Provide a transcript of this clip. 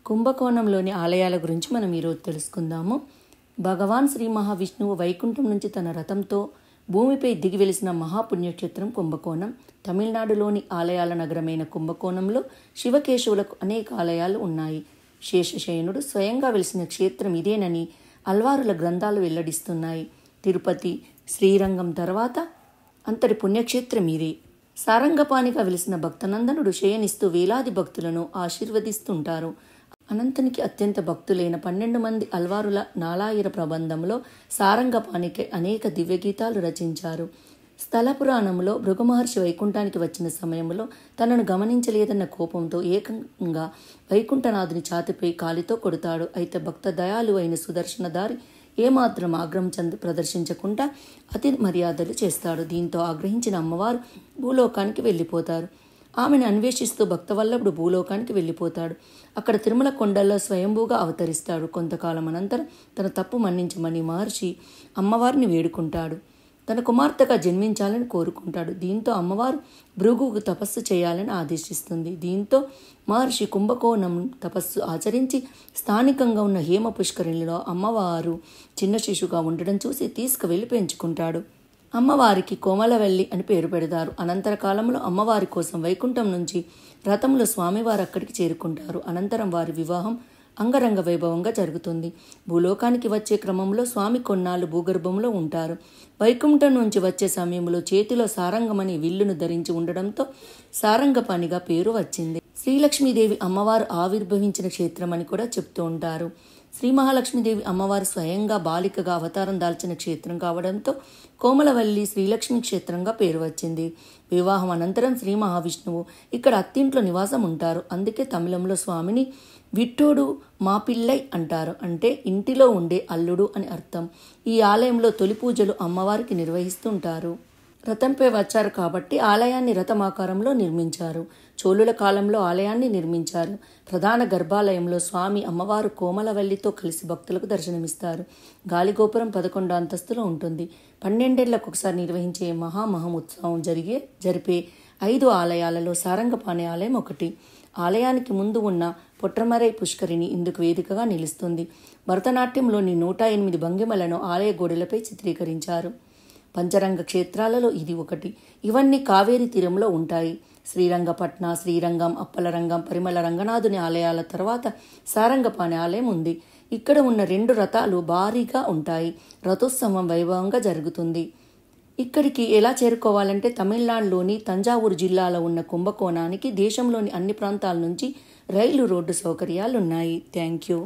కుంభకోణంలోని ఆలయాల గురించి మనం ఈరోజు తెలుసుకుందాము. భగవాన్ శ్రీ మహావిష్ణువు వైకుంఠం నుంచి తన రథంతో భూమిపై దిగి వెలిసిన మహాపుణ్యక్షేత్రం కుంభకోణం. తమిళనాడులోని ఆలయాల నగరమైన కుంభకోణంలో శివకేశవులకు అనేక ఆలయాలు ఉన్నాయి. శేషశయనుడు స్వయంగా వెలిసిన క్షేత్రం ఇదేనని అల్వారుల గ్రంథాలు వెల్లడిస్తున్నాయి. తిరుపతి, శ్రీరంగం తర్వాత అంతటి పుణ్యక్షేత్రం ఇదే. సారంగపాణిగా వెలిసిన భక్తనందనుడు శయనిస్తూ వేలాది భక్తులను ఆశీర్వదిస్తుంటారు. అనంతునికి అత్యంత భక్తులైన 12 మంది అల్వారుల నాలాయిర ప్రబంధంలో సారంగపాణికి అనేక దివ్యగీతాలు రచించారు. స్థల పురాణంలో భృగుమహర్షి వైకుంఠానికి వచ్చిన సమయంలో తనను గమనించలేదన్న కోపంతో ఏకంగా వైకుంఠనాథుని ఛాతిపై కాలితో కొడతాడు. అయితే భక్త దయాలు అయిన సుదర్శనధారి ఏమాత్రం ఆగ్రహం ప్రదర్శించకుండా అతి మర్యాదలు చేస్తాడు. దీంతో ఆగ్రహించిన అమ్మవారు భూలోకానికి వెళ్ళిపోతారు. ఆమెను అన్వేషిస్తూ భక్తవల్లభుడు భూలోకానికి వెళ్ళిపోతాడు. అక్కడ తిరుమల కొండల్లో స్వయంభూగా అవతరిస్తాడు. కొంతకాలం అనంతరం తన తప్పు మన్నించమని మహర్షి అమ్మవారిని వేడుకుంటాడు. తన కుమార్తెగా జన్మించాలని కోరుకుంటాడు. దీంతో అమ్మవారు భృగువుకు తపస్సు చేయాలని ఆదేశిస్తుంది. దీంతో మహర్షి కుంభకోణం తపస్సు ఆచరించి స్థానికంగా ఉన్న హేమ పుష్కరిణిలో అమ్మవారు చిన్న శిశువుగా ఉండడం చూసి తీసుకువెళ్ళి పెంచుకుంటాడు. అమ్మవారికి కోమలవెల్లి అని పేరు పెడతారు. అనంతర కాలంలో అమ్మవారి కోసం వైకుంఠం నుంచి రథంలో స్వామివారు అక్కడికి చేరుకుంటారు. అనంతరం వారి వివాహం అంగరంగ వైభవంగా జరుగుతుంది. భూలోకానికి వచ్చే క్రమంలో స్వామి కొన్నాళ్ళు భూగర్భంలో ఉంటారు. వైకుంఠం నుంచి వచ్చే సమయంలో చేతిలో సారంగమని విల్లును ధరించి ఉండడంతో సారంగపాణిగా పేరు వచ్చింది. శ్రీలక్ష్మీదేవి అమ్మవారు ఆవిర్భవించిన క్షేత్రం అని కూడా చెప్తూ ఉంటారు. శ్రీ మహాలక్ష్మీదేవి అమ్మవారు స్వయంగా బాలికగా అవతారం దాల్చిన క్షేత్రం కావడంతో కోమలవల్లి శ్రీలక్ష్మి క్షేత్రంగా పేరు వచ్చింది. వివాహం అనంతరం శ్రీ మహావిష్ణువు ఇక్కడ అత్తింట్లో నివాసం ఉంటారు. అందుకే తమిళంలో స్వామిని విట్టోడు మాపిల్లై అంటారు. అంటే ఇంటిలో ఉండే అల్లుడు అని అర్థం. ఈ ఆలయంలో తొలి పూజలు అమ్మవారికి నిర్వహిస్తుంటారు. రథంపై వచ్చారు కాబట్టి ఆలయాన్ని రథమాకారంలో నిర్మించారు. చోళుల కాలంలో ఆలయాన్ని నిర్మించారు. ప్రధాన గర్భాలయంలో స్వామి అమ్మవారు కోమలవల్లితో కలిసి భక్తులకు దర్శనమిస్తారు. గాలిగోపురం 11 అంతస్తులో ఉంటుంది. 12 ఏళ్లకు ఒకసారి నిర్వహించే మహోత్సవం జరిపే 5 ఆలయాలలో సారంగపాణి ఆలయం ఒకటి. ఆలయానికి ముందు ఉన్న పొట్రమరై పుష్కరిణి ఇందుకు వేదికగా నిలుస్తుంది. భరతనాట్యంలోని 108 భంగిమలను ఆలయ గోడలపై చిత్రీకరించారు. పంచరంగ క్షేత్రాలలో ఇది ఒకటి. ఇవన్నీ కావేరీ తీరంలో ఉంటాయి. శ్రీరంగపట్న, శ్రీరంగం, అప్పలరంగం, పరిమళ రంగనాథుని ఆలయాల తర్వాత సారంగపాణి ఆలయం ఉంది. ఇక్కడ ఉన్న 2 రథాలు భారీగా ఉంటాయి. రథోత్సవం వైభవంగా జరుగుతుంది. ఇక్కడికి ఎలా చేరుకోవాలంటే తమిళనాడులోని తంజావూరు జిల్లాలో ఉన్న కుంభకోణానికి దేశంలోని అన్ని ప్రాంతాల నుంచి రైలు రోడ్డు సౌకర్యాలున్నాయి. Thank you.